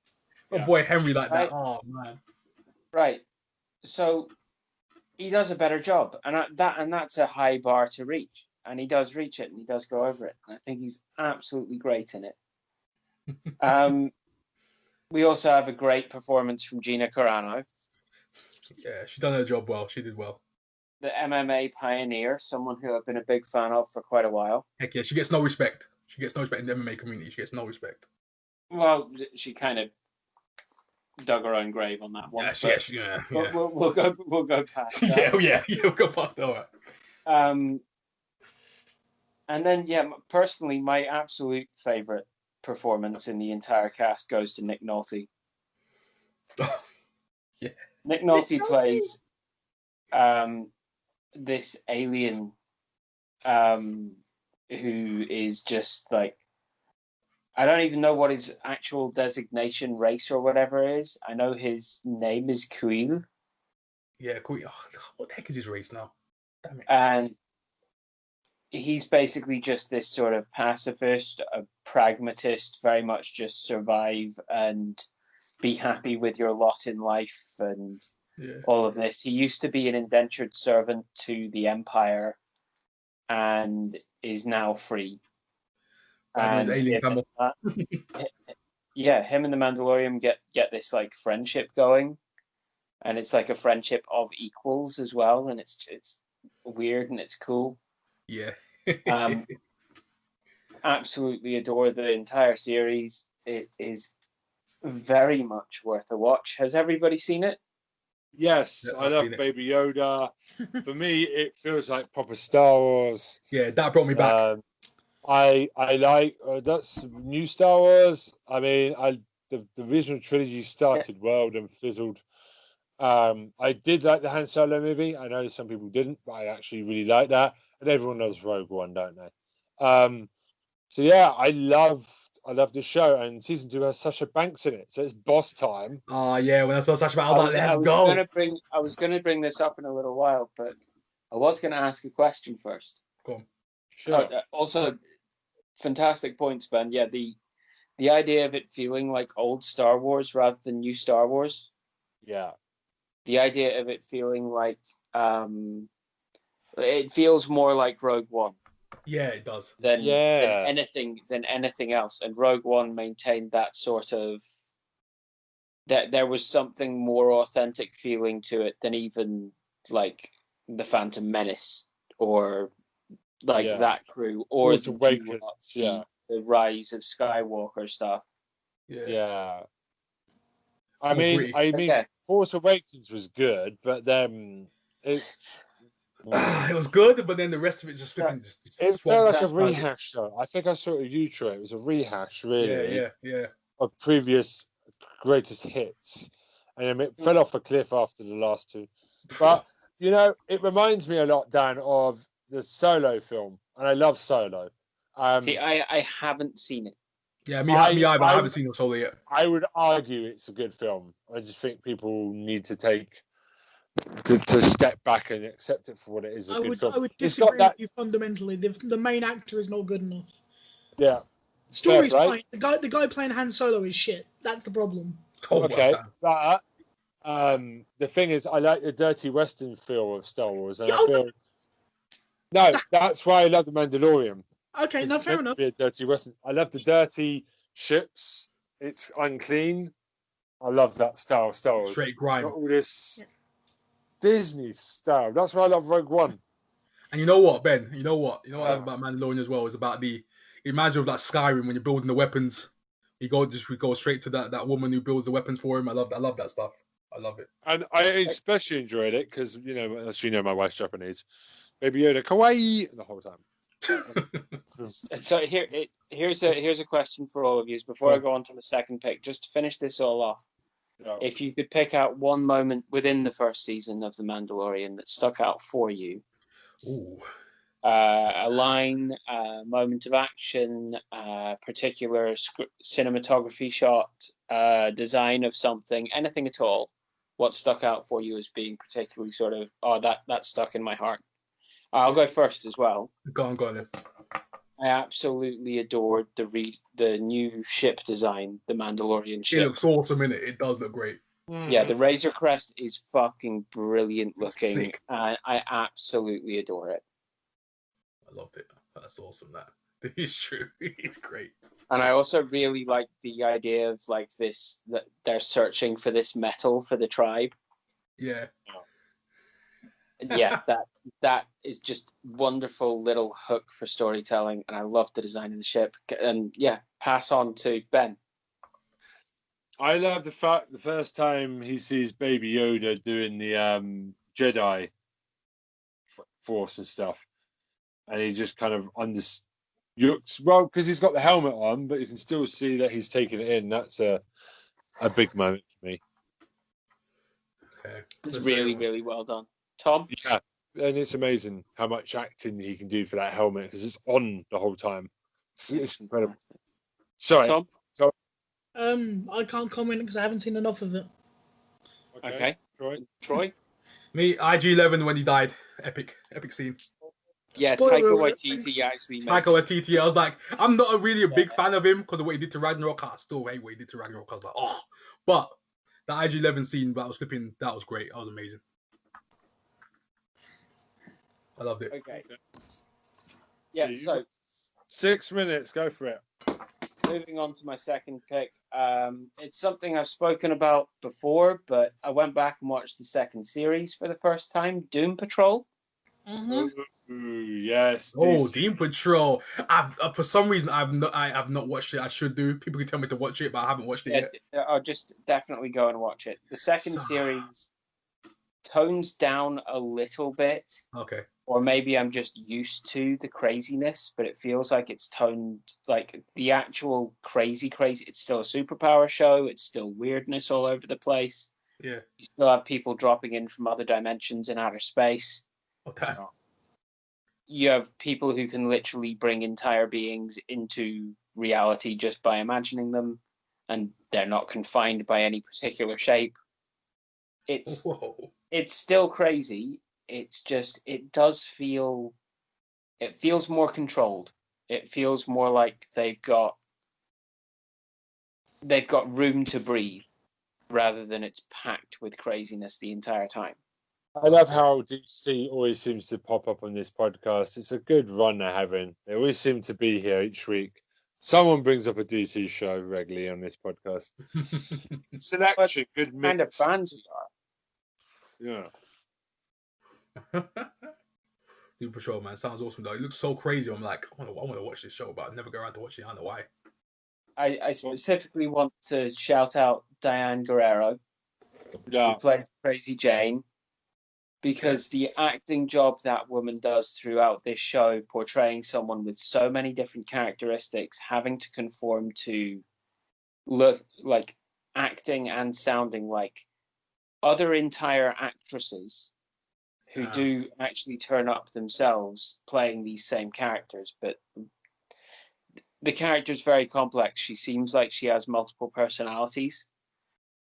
Oh boy, Henry like that. Oh man. Right. So he does a better job, and that's a high bar to reach, and he does reach it, and he does go over it. And I think he's absolutely great in it. We also have a great performance from Gina Carano. Yeah, she done her job well. She did well. The MMA pioneer, someone who I've been a big fan of for quite a while. Heck yeah, she gets no respect. She gets no respect in the MMA community. She gets no respect. Well, she kind of dug her own grave on that one. Yeah. We'll go past that. Yeah, we'll go past that. All right. And then, personally, my absolute favorite performance in the entire cast goes to Nick Nolte. Yeah. Nick Nolte plays this alien who is just like, I don't even know what his actual designation, race or whatever is. I know his name is Kuil. Yeah, Kuil. Oh, what the heck is his race now? Damn it. And he's basically just this sort of pacifist, a pragmatist, very much just survive and be happy with your lot in life and all of this. He used to be an indentured servant to the Empire and is now free. And him and the Mandalorian get this like friendship going, and it's like a friendship of equals as well, and it's weird and it's cool. Yeah. Absolutely adore the entire series. It is very much worth a watch. Has everybody seen it? Yes, Yeah, I love Baby Yoda. For me, it feels like proper Star Wars. Yeah, that brought me back. I like that's new Star Wars. I mean, the original trilogy started well and fizzled. I did like the Han Solo movie. I know some people didn't, but I actually really like that. And everyone loves Rogue One, don't they? So yeah, I love the show, and season 2 has Sasha Banks in it, so it's boss time. Oh yeah, when I saw Sasha Banks, I was like, let's go. I was gonna bring this up in a little while, but I was gonna ask a question first. Go on. Sure. Also, fantastic points, Ben. Yeah, the idea of it feeling like old Star Wars rather than new Star Wars. Yeah. The idea of it feeling like it feels more like Rogue One. Yeah, it does. Than anything else, and Rogue One maintained that sort of that there was something more authentic feeling to it than even like the Phantom Menace or like that crew or the Rise of Skywalker stuff. Yeah. I mean, Force Awakens was good, but then it was good, but then the rest of it just flipping. It felt like a rehash, though. I think I saw it with you, Troy. It was a rehash, really. Yeah. Of previous greatest hits, and it fell off a cliff after the last two. But you know, it reminds me a lot, Dan, of the Solo film, and I love Solo. See, I haven't seen it. Yeah, I haven't seen Solo yet. I would argue it's a good film. I just think people need to to step back and accept it for what it is. I would disagree with you fundamentally. The main actor is not good enough. Yeah. Story's fine. The guy playing Han Solo is shit. That's the problem. Okay. But the thing is, I like the dirty western feel of Star Wars, and that's why I love the Mandalorian. Okay, no, fair enough. Be a dirty western. I love the dirty ships. It's unclean. I love that style of Star Wars. Straight grime. Not all this Disney style. That's why I love Rogue One. And you know what, Ben? You know what I love about Mandalorian as well is about it reminds me of like Skyrim when you're building the weapons. We go straight to that woman who builds the weapons for him. I love that stuff. I love it. And I especially enjoyed it because, you know, as you know, my wife's Japanese. Baby Yoda, kawaii, the whole time. So here's a question for all of you before I go on to the second pick. Just to finish this all off, if you could pick out one moment within the first season of The Mandalorian that stuck out for you, a line, a moment of action, particular cinematography shot, design of something, anything at all, what stuck out for you as being particularly sort of that stuck in my heart? I'll go first as well. Go on then. I absolutely adored the new ship design, the Mandalorian ship. It looks awesome, innit? It does look great. Yeah, the Razor Crest is fucking brilliant looking. I absolutely adore it. I love it. That's awesome. That is true. It's great. And I also really like the idea of like this, that they're searching for this metal for the tribe. Yeah. Yeah, that is just wonderful little hook for storytelling, and I love the design of the ship. And yeah, pass on to Ben. I love the fact the first time he sees Baby Yoda doing the Jedi Force and stuff, and he just kind of because he's got the helmet on, but you can still see that he's taking it in. That's a big moment for me. Okay, it's really, really well done. Tom? Yeah, and it's amazing how much acting he can do for that helmet because it's on the whole time. It's incredible. Sorry, Tom? I can't comment because I haven't seen enough of it. Okay. Troy? Me, IG-11 when he died. Epic scene. Yeah, Taika Waititi actually. Taika Waititi. I was like, I'm not really a big fan of him because of what he did to Ragnarok. I still hate what he did to Ragnarok. I was like, oh, but the IG-11 scene that was flipping, that was great. That was amazing. I loved it. Okay. Yeah, so 6 minutes, go for it. moving on to my second pick. It's something I've spoken about before, but I went back and watched the second series for the first time, Doom Patrol. Mm-hmm. Ooh, yes. Doom Patrol. For some reason I have not watched it. I should do. People can tell me to watch it, but I haven't watched it yet. I'll just definitely go and watch it. The second series tones down a little bit. Okay. Or maybe I'm just used to the craziness, but it feels like it's toned like the actual crazy. It's still a superpower show. It's still weirdness all over the place. Yeah. You still have people dropping in from other dimensions in outer space. Okay. You have people who can literally bring entire beings into reality just by imagining them, and they're not confined by any particular shape. It's still crazy. It's just, it feels more controlled. It feels more like they've got room to breathe rather than it's packed with craziness the entire time. I love how DC always seems to pop up on this podcast. It's a good run they're having. They always seem to be here each week. Someone brings up a DC show regularly on this podcast. It's an actually good mix. Kind of fans we are. Yeah. Doom Patrol, man, sounds awesome though. It looks so crazy. I'm like, I want to watch this show, but I never go around to watch it. I don't know why. I specifically want to shout out Diane Guerrero, who plays Crazy Jane, because the acting job that woman does throughout this show, portraying someone with so many different characteristics, having to conform to look like acting and sounding like other entire actresses who do actually turn up themselves playing these same characters, but the character's very complex. She seems like she has multiple personalities,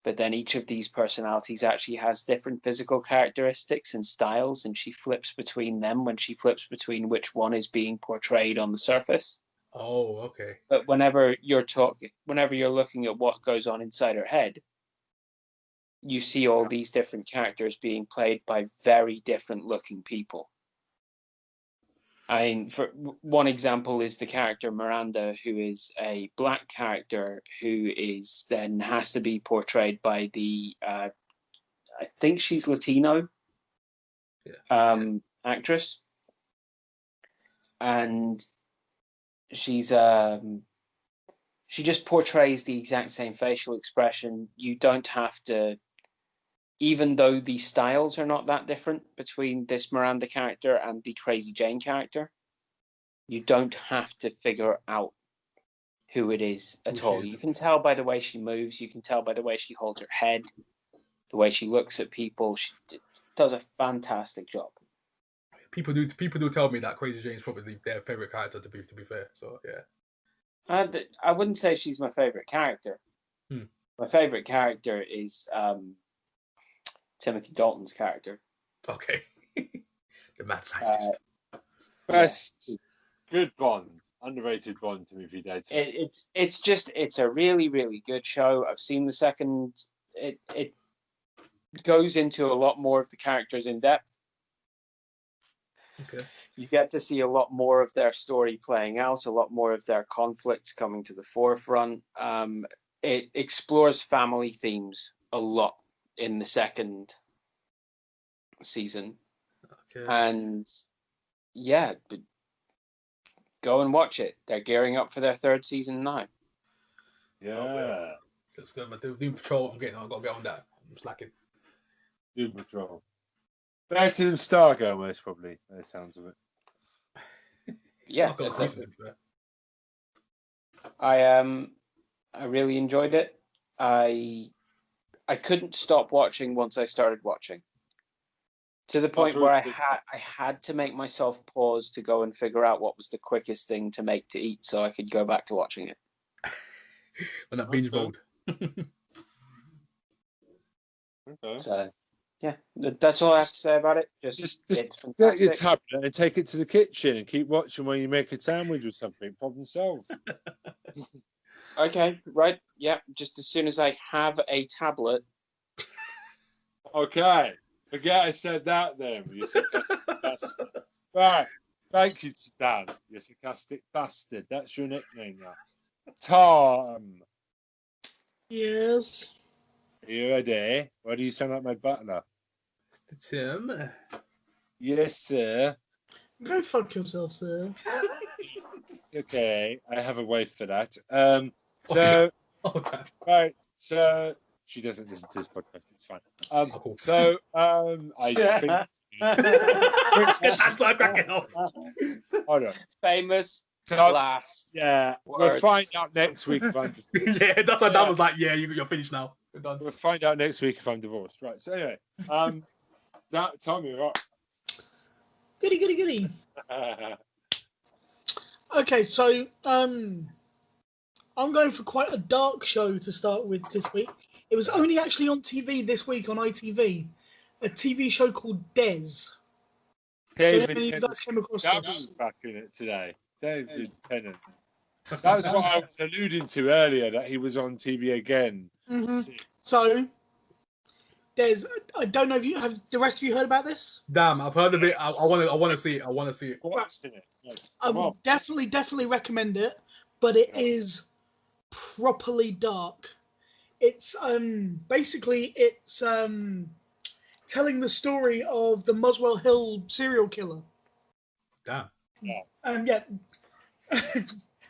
but then each of these personalities actually has different physical characteristics and styles, and she flips between them when she flips between which one is being portrayed on the surface. Oh, okay. But whenever you're looking at what goes on inside her head, you see all these different characters being played by very different looking people. I mean, for one example is the character Miranda, who is a black character who is then has to be portrayed by the, I think she's Latino actress. And she's, she just portrays the exact same facial expression. You don't have to, even though the styles are not that different between this Miranda character and the Crazy Jane character, you don't have to figure out who it is at all. You can tell by the way she moves. You can tell by the way she holds her head, the way she looks at people. She does a fantastic job. People do tell me that Crazy Jane is probably their favorite character. To be fair, so yeah. I wouldn't say she's my favorite character. My favorite character is Timothy Dalton's character. Okay. The mad scientist. Best good Bond, underrated Bond movie dating. It's a really, really good show. I've seen the second. It goes into a lot more of the characters in depth. Okay. You get to see a lot more of their story playing out, a lot more of their conflicts coming to the forefront. It explores family themes a lot in the second season. Okay. And yeah, go and watch it. They're gearing up for their third season now. Yeah. That's good. But Doom Patrol, I've got to get on that. I'm slacking. Doom Patrol. Better than Stargirl, most probably, by the sounds of it. Yeah. I really enjoyed it. I couldn't stop watching once I started watching. To the point where I had to make myself pause to go and figure out what was the quickest thing to make to eat so I could go back to watching it. On that binge mode. Okay. So, yeah, that's all I have to say about it. Just get your tablet and take it to the kitchen and keep watching while you make a sandwich or something. Problem solved. Okay, right. Yeah, just as soon as I have a tablet. Okay. Forget I said that then, you sarcastic bastard. Right. Thank you, Dan. You sarcastic bastard. That's your nickname now. Tom. Yes. Are you ready? Why do you sound like my butler? Tim. Yes, sir. Go fuck yourself, sir. Okay, I have a wife for that. So, right, so she doesn't listen to this podcast. It's fine. So, I think. Hold on. Famous last. Yeah, words. We'll find out next week if I'm divorced. Yeah, that's why Dan was like, "Yeah, you're finished now. You're done." We'll find out next week if I'm divorced. Right. So anyway, tell me what. Goody. Okay, so I'm going for quite a dark show to start with this week. It was only actually on TV this week on ITV, a TV show called Des. David Tennat came across back in it today. David Tennat. That was what I was alluding to earlier, that he was on TV again. Mm-hmm. So, Des, I don't know if you have the rest of you heard about this. Damn, I've heard of it. I want to see it. I want to see it. What's in it? Yes. I would definitely recommend it, but it is properly dark. It's basically telling the story of the Muswell Hill serial killer. Damn. Yeah.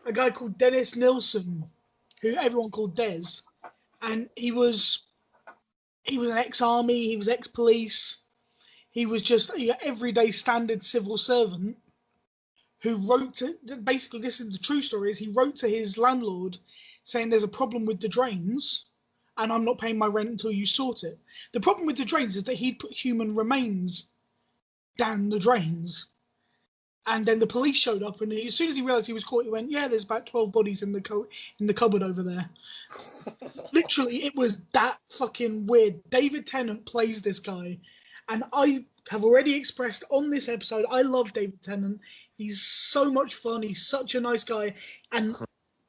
A guy called Dennis Nilsson, who everyone called Des, and he was an ex-army, he was ex-police, he was just an everyday standard civil servant who wrote to, basically this is the true story, is he wrote to his landlord saying there's a problem with the drains and I'm not paying my rent until you sort it. The problem with the drains is that he'd put human remains down the drains. And then the police showed up, and as soon as he realised he was caught, he went, "Yeah, there's about 12 bodies in the cupboard over there." Literally, it was that fucking weird. David Tennant plays this guy, and I have already expressed on this episode, I love David Tennant. He's so much fun. He's such a nice guy,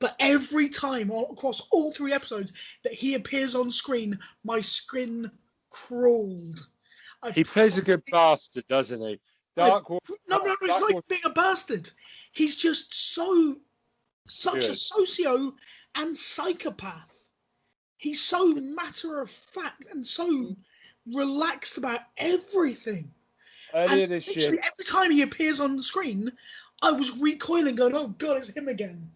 but every time across all 3 episodes that he appears on screen, my skin crawled. He plays a good bastard, doesn't he? No, he's not even being a bastard. He's just such a socio and psychopath. He's so matter of fact and so relaxed about everything. Earlier this year, every time he appears on the screen, I was recoiling, going, "Oh God, it's him again."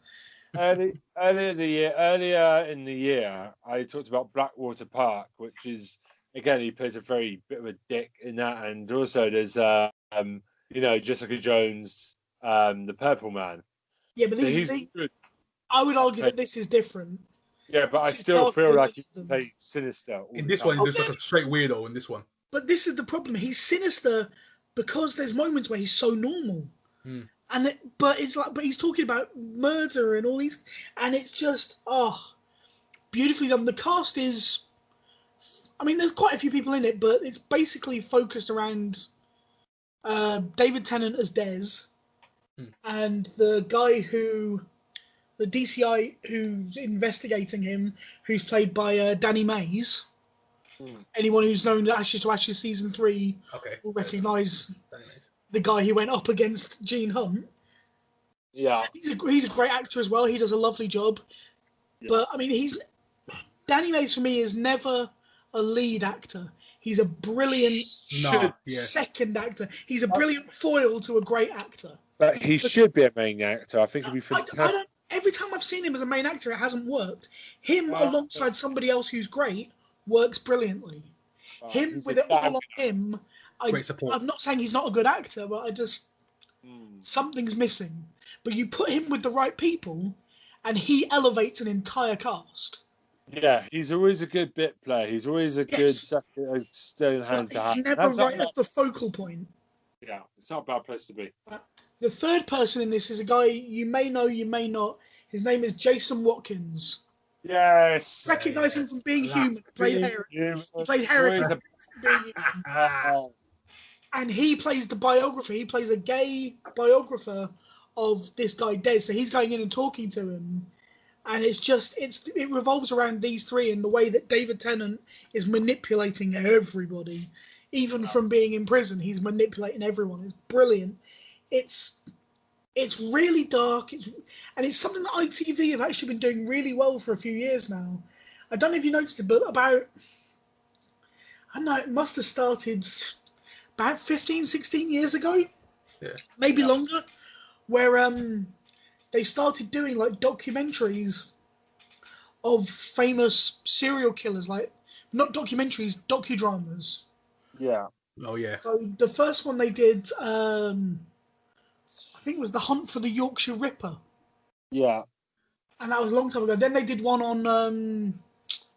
Earlier in the year, I talked about Blackwater Park, which is, again, he plays a very bit of a dick in that, and also there's Jessica Jones, the Purple Man. Yeah, but I would argue that this is different. Yeah, but I still feel like he's sinister. In this one, he's just like a straight weirdo. In this one, but this is the problem. He's sinister because there's moments where he's so normal, but he's talking about murder and all these, and it's just beautifully done. The cast is. I mean, there's quite a few people in it, but it's basically focused around David Tennant as Des and the guy the DCI who's investigating him, who's played by Danny Mays. Anyone who's known Ashes to Ashes season 3 will recognise the guy who went up against Gene Hunt. Yeah, he's a great actor as well. He does a lovely job. Yeah. But I mean, Danny Mays for me is never a lead actor. He's a brilliant second actor. He's a brilliant foil to a great actor. But he should be a main actor. I think it'd be fantastic. Every time I've seen him as a main actor, it hasn't worked. Him alongside somebody else who's great works brilliantly. Him with it all on him. I'm not saying he's not a good actor, but I just something's missing. But you put him with the right people, and he elevates an entire cast. Yeah, he's always a good bit player. He's always a good stone hand to hand. He's never right as the focal point. Yeah, it's not a bad place to be. The third person in this is a guy you may know, you may not. His name is Jason Watkins. Yes. Recognise him from Being Human. He played Herrick. And he plays the biographer. He plays a gay biographer of this guy, Des. So he's going in and talking to him. And it revolves around these 3 and the way that David Tennant is manipulating everybody. Even from being in prison, he's manipulating everyone. It's brilliant. It's It's really dark. It's something that ITV have actually been doing really well for a few years now. I don't know if you noticed it, but I don't know, it must have started about 15, 16 years ago. Yeah. Maybe longer. Where they started doing like documentaries of famous serial killers, like not documentaries, docudramas. Yeah. Oh yeah. So the first one they did, I think it was The Hunt for the Yorkshire Ripper. Yeah. And that was a long time ago. Then they did one on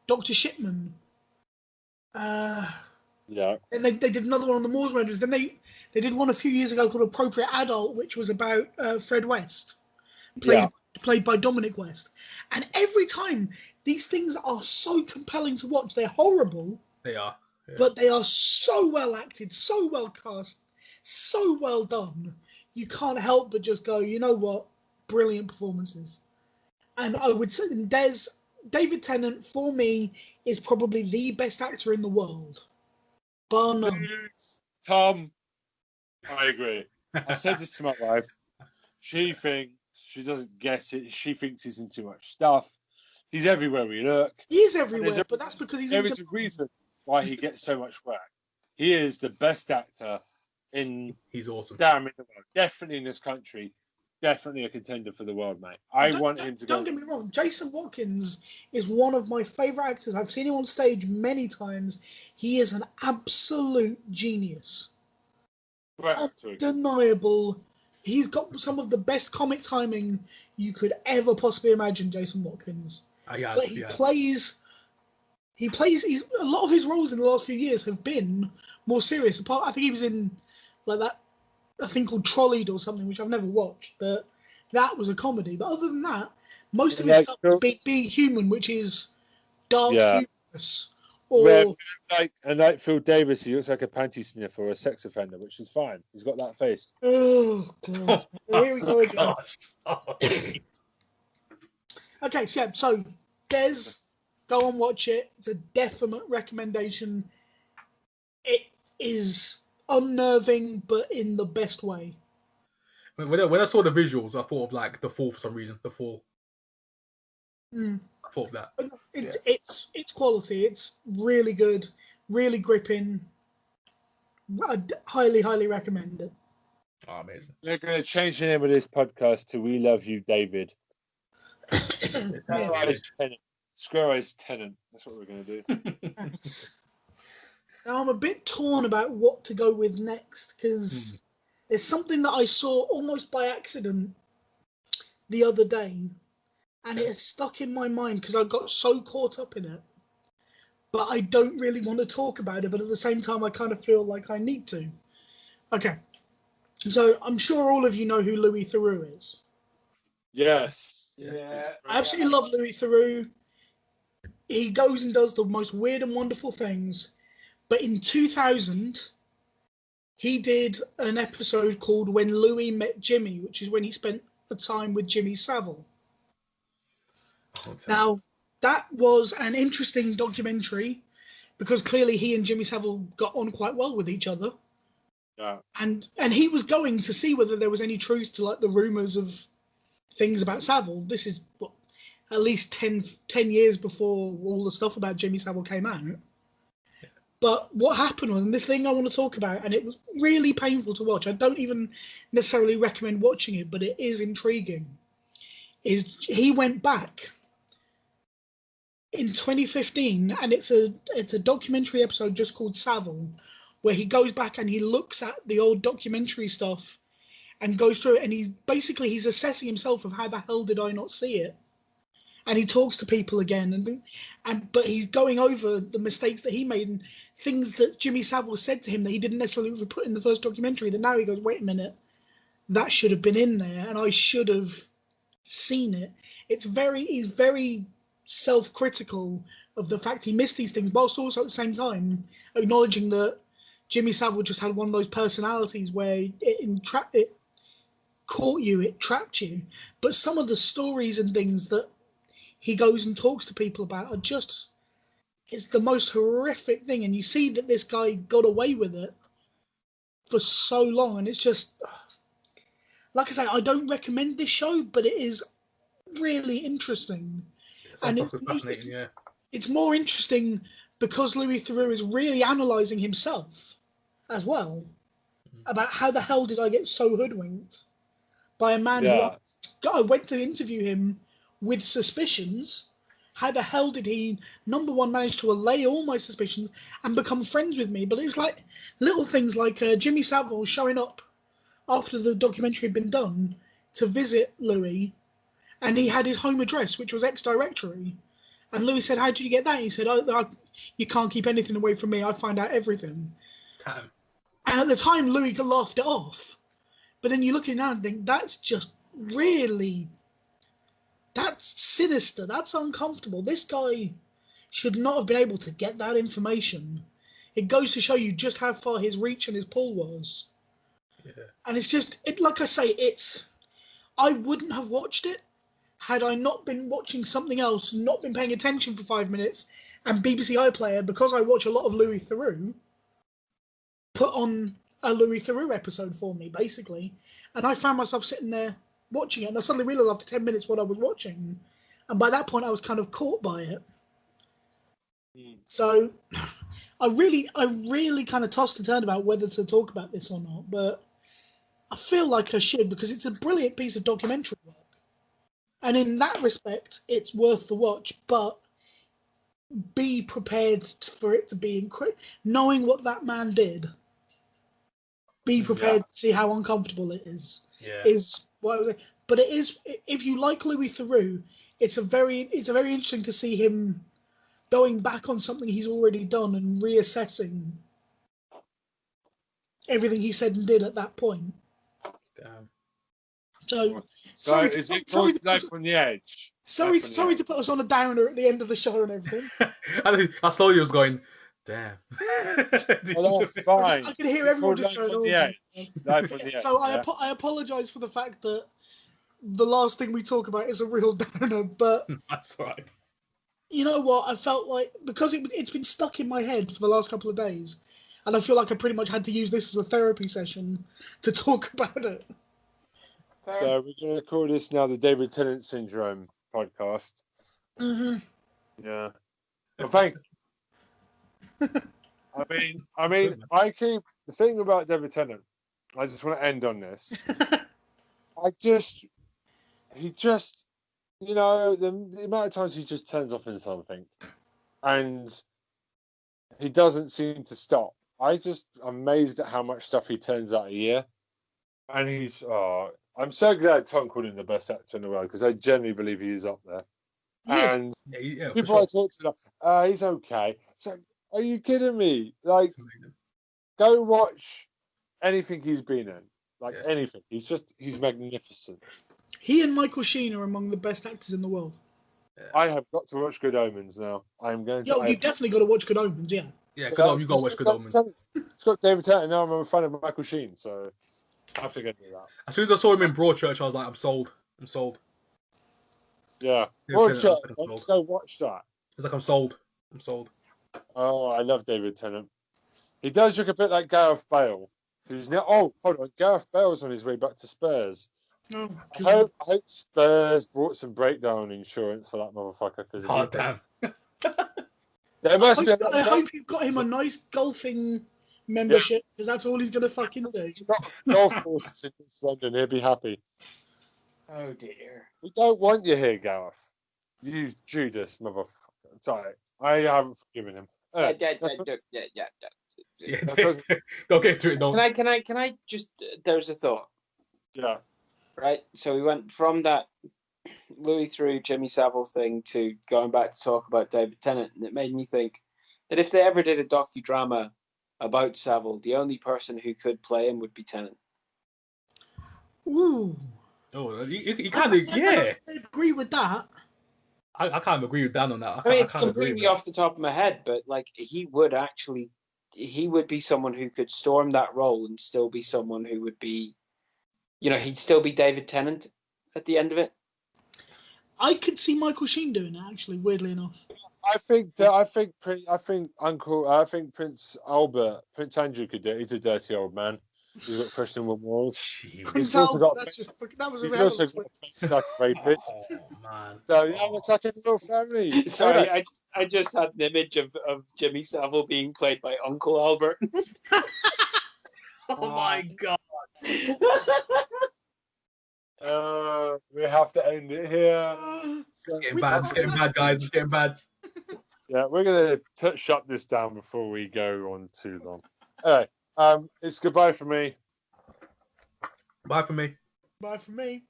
Dr. Shipman. Yeah. And they did another one on the Moors Murders. Then they did one a few years ago called Appropriate Adult, which was about Fred West, played by Dominic West. And every time, these things are so compelling to watch. They're horrible. They are. Yeah. But they are so well acted, so well cast, so well done. You can't help but just go, you know what? Brilliant performances. And I would say David Tennant, for me, is probably the best actor in the world. Bar none. Tom, I agree. I said this to my wife. She thinks she doesn't get it. She thinks he's in too much stuff. He's everywhere we look. He is everywhere, but that's because there is a reason why he gets so much work. He is the best actor in. He's awesome. Damn in the world. Definitely in this country. Definitely a contender for the world, mate. I want him to go. Don't get me wrong. Jason Watkins is one of my favourite actors. I've seen him on stage many times. He is an absolute genius. Undeniable. He's got some of the best comic timing you could ever possibly imagine, Jason Watkins. But he plays. A lot of his roles in the last few years have been more serious. I think he was in like that. A thing called Trolleyed or something, which I've never watched, but that was a comedy. But other than that, most of his stuff is being human, which is dark humorous. Or like Phil Davis, he looks like a panty sniffer or a sex offender, which is fine. He's got that face. Oh god! Here we go again. Okay, so Des, go and watch it. It's a definite recommendation. It is unnerving, but in the best way. When I saw the visuals, I thought of like The Fall for some reason. The Fall. I thought of that. It's quality. It's really good, really gripping. I'd highly recommend it. Oh, amazing. We're going to change the name of this podcast to We Love You, David. Square Eyes Tennant. That's what we're going to do. Now, I'm a bit torn about what to go with next, because there's something that I saw almost by accident the other day, and it has stuck in my mind because I got so caught up in it. But I don't really want to talk about it, but at the same time, I kind of feel like I need to. Okay. So I'm sure all of you know who Louis Theroux is. Yes. Yeah. I absolutely love Louis Theroux. He goes and does the most weird and wonderful things. But in 2000, he did an episode called When Louis Met Jimmy, which is when he spent the time with Jimmy Savile. Now, that was an interesting documentary because clearly he and Jimmy Savile got on quite well with each other. Yeah. And he was going to see whether there was any truth to like the rumours of things about Savile. This is at least 10 years before all the stuff about Jimmy Savile came out. But what happened was, and this thing I want to talk about, and it was really painful to watch. I don't even necessarily recommend watching it, but it is intriguing. Is he went back in 2015, and it's a documentary episode just called Savile, where he goes back and he looks at the old documentary stuff and goes through it, and he's assessing himself of how the hell did I not see it. And he talks to people again, but he's going over the mistakes that he made and things that Jimmy Savile said to him that he didn't necessarily put in the first documentary. That now he goes, wait a minute, that should have been in there, and I should have seen it. He's very self-critical of the fact he missed these things, whilst also at the same time acknowledging that Jimmy Savile just had one of those personalities where it caught you, it trapped you. But some of the stories and things that he goes and talks to people about it's the most horrific thing. And you see that this guy got away with it for so long. And it's just, like I say, I don't recommend this show, but it is really interesting. And fascinating, yeah. It's more interesting because Louis Theroux is really analysing himself as well about how the hell did I get so hoodwinked by a man who I went to interview him with suspicions. How the hell did he, number one, manage to allay all my suspicions and become friends with me? But it was like little things like Jimmy Savile showing up after the documentary had been done to visit Louis, and he had his home address, which was ex-directory. And Louis said, "How did you get that?" He said, "You can't keep anything away from me. I find out everything." Damn. And at the time, Louis laughed it off. But then you look at it now and think, that's just really... That's sinister. That's uncomfortable. This guy should not have been able to get that information. It goes to show you just how far his reach and his pull was. Yeah. And it's just... like I say, I wouldn't have watched it had I not been watching something else, not been paying attention for 5 minutes, and BBC iPlayer, because I watch a lot of Louis Theroux, put on a Louis Theroux episode for me, basically. And I found myself sitting there watching it, and I suddenly realised after 10 minutes what I was watching. And by that point, I was kind of caught by it. So I really kind of tossed and turned about whether to talk about this or not, but I feel like I should, because it's a brilliant piece of documentary work. And in that respect, it's worth the watch, but be prepared for it to be knowing what that man did. Be prepared to see how uncomfortable it is. Yeah. Is what I was saying. But it is, if you like Louis Theroux, it's very interesting to see him going back on something he's already done and reassessing everything he said and did at that point. Damn. So is it called Life from the Edge? Sorry to put us on a downer at the end of the show and everything. I slowly was going, damn. Well, that's fine. I can hear everyone just going, Life from the Edge. So I apologise for the fact that the last thing we talk about is a real downer, but that's right. You know what? I felt like, because it's been stuck in my head for the last couple of days, and I feel like I pretty much had to use this as a therapy session to talk about it. So we're going to call this now the David Tennant Syndrome podcast. Mm-hmm. Yeah. Well, thank you. I mean, the thing about David Tennant, I just want to end on this. He just, you know, the amount of times he just turns up in something and he doesn't seem to stop. I'm amazed at how much stuff he turns out a year. And I'm so glad Tom called him the best actor in the world, because I genuinely believe he is up there. Yeah. And people I talk to, he's okay. So, are you kidding me? Like, go watch anything he's been in. Like, anything. He's magnificent. He and Michael Sheen are among the best actors in the world. I have got to watch Good Omens now. I'm going to. You've definitely got to watch Good Omens, yeah. Yeah, you got to watch Good Omens. It's got David Tennant, and now I'm a fan of Michael Sheen, so I have to go do that. As soon as I saw him in Broadchurch, I was like, I'm sold. Yeah. Broadchurch, let's go watch that. It's like, I'm sold. Oh, I love David Tennant. He does look a bit like Gareth Bale. Hold on. Gareth Bale's on his way back to Spurs. Oh, I hope Spurs brought some breakdown insurance for that motherfucker. Oh, damn. I hope you've got him a nice golfing membership, because that's all he's going to fucking do. Golf courses in East London, he'll be happy. Oh, dear. We don't want you here, Gareth. You Judas, motherfucker. Sorry, I haven't forgiven him. Yeah. Don't get to it, no. Can I just? There's a thought. Yeah. Right. So we went from that Louis Theroux, Jimmy Savile thing to going back to talk about David Tennant, and it made me think that if they ever did a docudrama about Savile, the only person who could play him would be Tennant. Ooh. Oh, you kind of, yeah. I agree with that. I kind of agree with Dan on that. I mean, it's completely off the top of my head, but like he would be someone who could storm that role and still be someone who would be, he'd still be David Tennant at the end of it. I could see Michael Sheen doing it, actually, weirdly enough. I think Prince Albert, Prince Andrew could do it. He's a dirty old man. He's got questionable morals. He's also got a rapist. Oh man! So yeah, I'm attacking the whole family. Sorry, I just had an image of Jimmy Savile being played by Uncle Albert. Oh my god! We have to end it here. So it's getting bad, guys. It's getting bad. Yeah, we're gonna shut this down before we go on too long. All right, it's goodbye for me. Bye for me. Bye for me.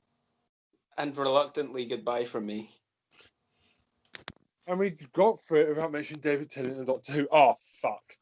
And reluctantly, goodbye from me. And we got through it without mentioning David Tennant and Doctor Who. Oh, fuck.